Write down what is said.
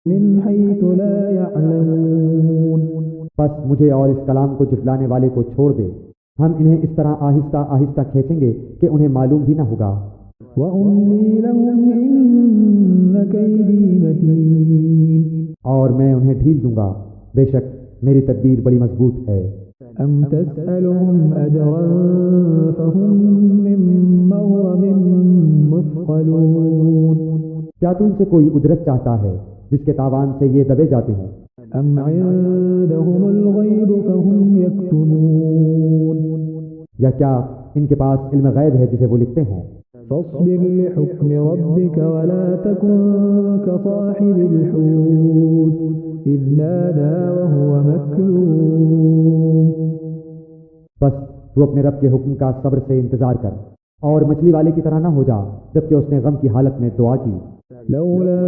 من حيث لا يعلمون پس مجھے اور اس کلام کو جھٹلانے والے کو چھوڑ دے، ہم انہیں اس طرح آہستہ آہستہ کھینچیں گے کہ انہیں معلوم بھی نہ ہوگا، وأملي لهم إن كيدي متين اور میں انہیں ڈھیل دوں گا، بے شک میری تدبیر بڑی مضبوط ہے۔ أم تسألهم أجرا فهم من مغرم مثقلون کیا تو ان سے کوئی اجرت چاہتا ہے جس کے تاوان سے یہ دبے جاتے ہوں؟ أم عندهم الغيب فهم يكتبون یا کیا ان کے پاس علم غیب ہے جسے وہ لکھتے ہوں؟ فاصبر لحكم ربك ولا تكن كصاحب الحوت إذ نادى وهو مكذوب بس تو اپنے رب کے حکم کا صبر سے انتظار کر اور مچھلی والے کی طرح نہ ہو جا جبکہ اس نے غم کی حالت میں دعا کی، لولا